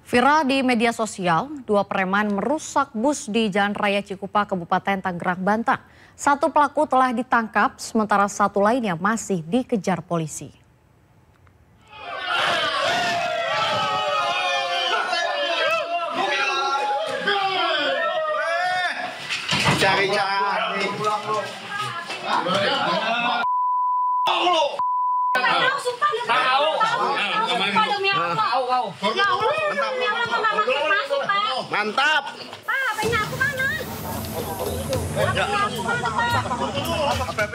Viral di media sosial, dua preman merusak bus di Jalan Raya Cikupa, Kabupaten Tangerang, Banten. Satu pelaku telah ditangkap, sementara satu lainnya masih dikejar polisi. Mantap.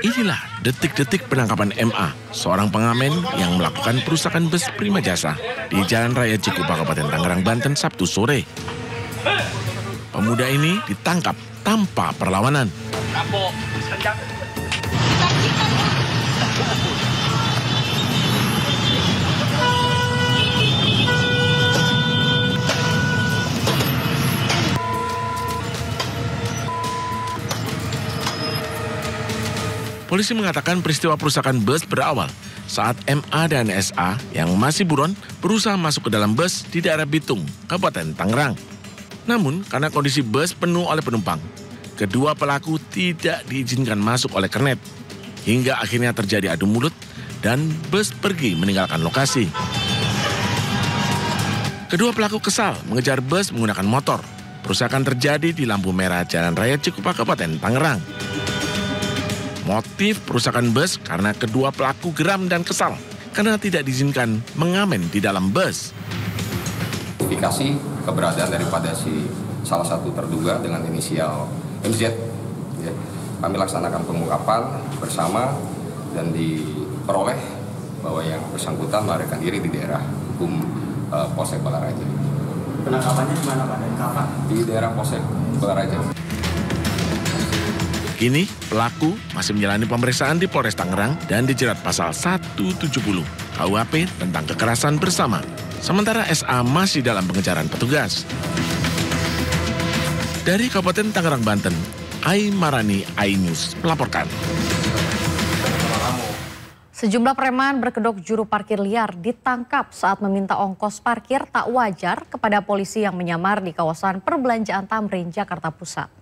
Inilah detik-detik penangkapan MA, seorang pengamen yang melakukan perusakan bus Prima Jasa di Jalan Raya Cikupa, Kabupaten Tangerang, Banten, Sabtu sore. Pemuda ini ditangkap tanpa perlawanan. Polisi mengatakan peristiwa perusakan bus berawal saat MA dan SA yang masih buron berusaha masuk ke dalam bus di daerah Bitung, Kabupaten Tangerang. Namun karena kondisi bus penuh oleh penumpang, kedua pelaku tidak diizinkan masuk oleh kernet. Hingga akhirnya terjadi adu mulut dan bus pergi meninggalkan lokasi. Kedua pelaku kesal mengejar bus menggunakan motor. Perusakan terjadi di lampu merah Jalan Raya Cikupa, Kabupaten Tangerang. Motif perusakan bus karena kedua pelaku geram dan kesal karena tidak diizinkan mengamen di dalam bus. Identifikasi keberadaan daripada salah satu terduga dengan inisial MZ, ya, kami laksanakan pengungkapan bersama dan diperoleh bahwa yang bersangkutan melarikan diri di daerah hukum Polsek Balaraja. Penangkapannya di mana Pak dan kapan? Di daerah Polsek Balaraja. Kini pelaku masih menjalani pemeriksaan di Polres Tangerang dan dijerat pasal 170 KUHP tentang kekerasan bersama. Sementara SA masih dalam pengejaran petugas. Dari Kabupaten Tangerang, Banten, Ai Marani, iNews melaporkan. Sejumlah preman berkedok juru parkir liar ditangkap saat meminta ongkos parkir tak wajar kepada polisi yang menyamar di kawasan perbelanjaan Tamrin, Jakarta Pusat.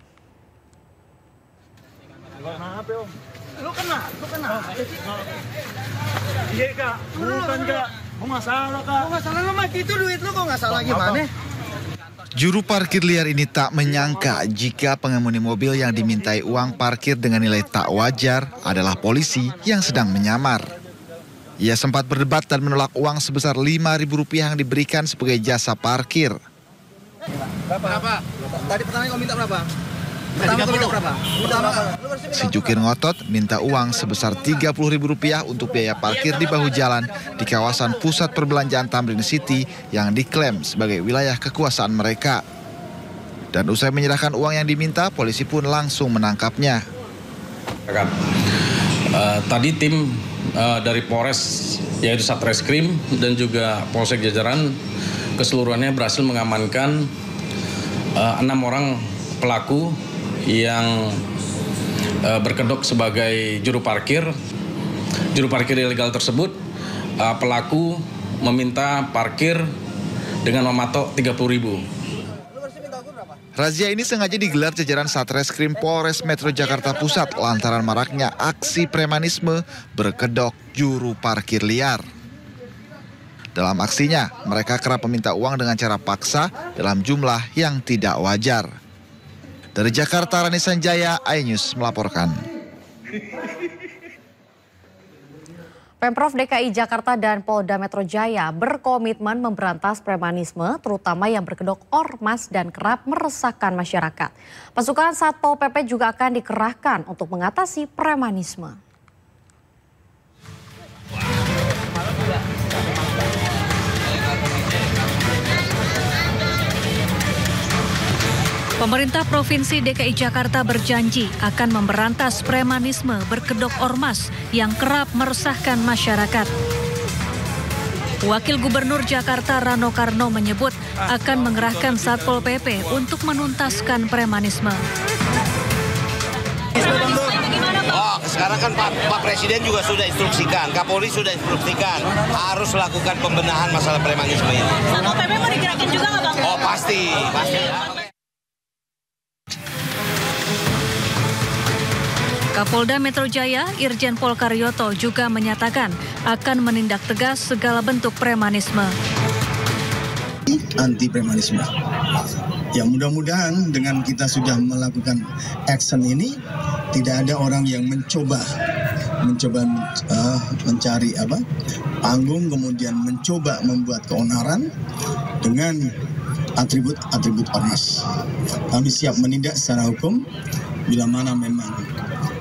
Lu kena. Iya Kak, bukan Kak. Mau masalah Kak. Mau masalah lu mah itu duit lu kok nggak salah gimana? Juru parkir liar ini tak menyangka jika pengemudi mobil yang dimintai uang parkir dengan nilai tak wajar adalah polisi yang sedang menyamar. Ia sempat berdebat dan menolak uang sebesar Rp5.000 yang diberikan sebagai jasa parkir. Berapa? Tadi pertama kau minta berapa? Si jukir ngotot minta uang sebesar Rp30.000 untuk biaya parkir di bahu jalan di kawasan pusat perbelanjaan Tamrin City yang diklaim sebagai wilayah kekuasaan mereka. Dan usai menyerahkan uang yang diminta, polisi pun langsung menangkapnya. Tadi tim dari Polres yaitu Satreskrim dan juga Polsek jajaran keseluruhannya berhasil mengamankan 6 orang pelaku yang berkedok sebagai juru parkir ilegal tersebut. Pelaku meminta parkir dengan mematok Rp30.000. Razia ini sengaja digelar jajaran Satreskrim Polres Metro Jakarta Pusat lantaran maraknya aksi premanisme berkedok juru parkir liar. Dalam aksinya, mereka kerap meminta uang dengan cara paksa dalam jumlah yang tidak wajar. Dari Jakarta, Rani Sanjaya, iNews melaporkan. Pemprov DKI Jakarta dan Polda Metro Jaya berkomitmen memberantas premanisme, terutama yang berkedok ormas dan kerap meresahkan masyarakat. Pasukan Satpol PP juga akan dikerahkan untuk mengatasi premanisme. Pemerintah Provinsi DKI Jakarta berjanji akan memberantas premanisme berkedok ormas yang kerap meresahkan masyarakat. Wakil Gubernur Jakarta Rano Karno menyebut akan mengerahkan Satpol PP untuk menuntaskan premanisme. Sekarang kan Pak Presiden juga sudah instruksikan, Kapolri sudah instruksikan harus melakukan pembenahan masalah premanisme ini. Satpol PP mau digerakkan juga nggak, Pak? Pasti ya. Kapolda Metro Jaya, Irjen Pol Karyoto juga menyatakan akan menindak tegas segala bentuk premanisme. Anti premanisme. Ya mudah-mudahan dengan kita sudah melakukan action ini tidak ada orang yang mencoba mencari panggung, kemudian mencoba membuat keonaran dengan atribut ormas. Kami siap menindak secara hukum bila mana memang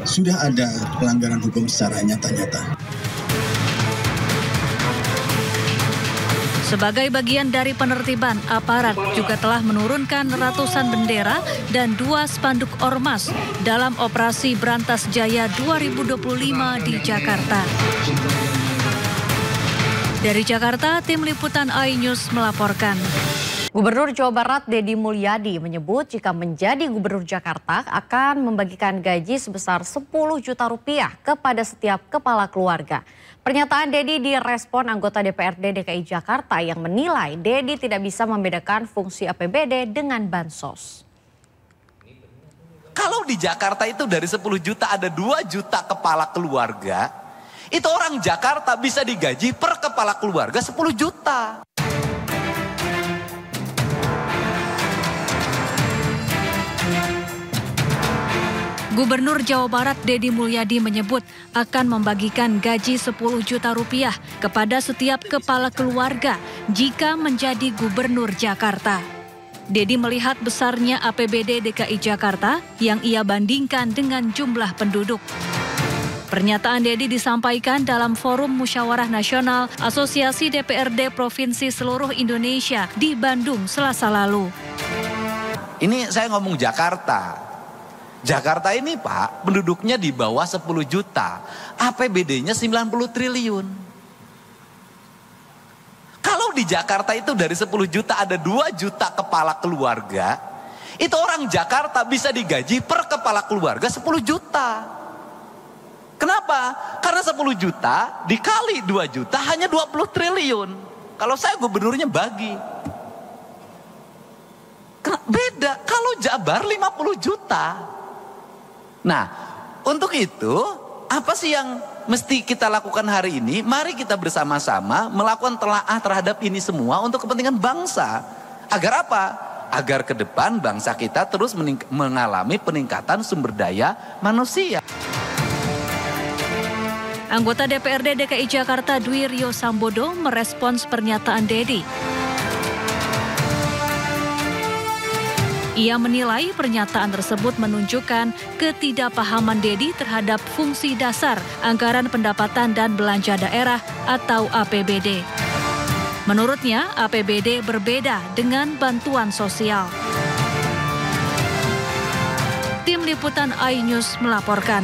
sudah ada pelanggaran hukum secara nyata-nyata. Sebagai bagian dari penertiban, aparat juga telah menurunkan ratusan bendera dan 2 spanduk ormas dalam operasi Brantas Jaya 2025 di Jakarta. Dari Jakarta, tim liputan iNews melaporkan. Gubernur Jawa Barat Deddy Mulyadi menyebut jika menjadi Gubernur Jakarta akan membagikan gaji sebesar 10 juta rupiah kepada setiap kepala keluarga. Pernyataan Deddy direspon anggota DPRD DKI Jakarta yang menilai Deddy tidak bisa membedakan fungsi APBD dengan bansos. Kalau di Jakarta itu dari 10 juta ada 2 juta kepala keluarga, itu orang Jakarta bisa digaji per kepala keluarga 10 juta. Gubernur Jawa Barat Deddy Mulyadi menyebut akan membagikan gaji 10 juta rupiah kepada setiap kepala keluarga jika menjadi Gubernur Jakarta. Deddy melihat besarnya APBD DKI Jakarta yang ia bandingkan dengan jumlah penduduk. Pernyataan Deddy disampaikan dalam Forum Musyawarah Nasional Asosiasi DPRD Provinsi Seluruh Indonesia di Bandung Selasa lalu. Ini saya ngomong Jakarta. Jakarta ini Pak, penduduknya di bawah 10 juta, APBD-nya 90 triliun. Kalau di Jakarta itu dari 10 juta ada 2 juta kepala keluarga, itu orang Jakarta bisa digaji per kepala keluarga 10 juta. Kenapa? Karena 10 juta dikali 2 juta hanya 20 triliun. Kalau saya gubernurnya bagi. Beda, kalau Jabar 50 juta. Nah, untuk itu apa sih yang mesti kita lakukan hari ini? Mari kita bersama-sama melakukan telaah terhadap ini semua untuk kepentingan bangsa. Agar apa? Agar ke depan bangsa kita terus mengalami peningkatan sumber daya manusia. Anggota DPRD DKI Jakarta Dwi Rio Sambodo merespons pernyataan Deddy. Ia menilai pernyataan tersebut menunjukkan ketidakpahaman Deddy terhadap fungsi dasar anggaran pendapatan dan belanja daerah atau APBD. Menurutnya, APBD berbeda dengan bantuan sosial. Tim liputan iNews melaporkan.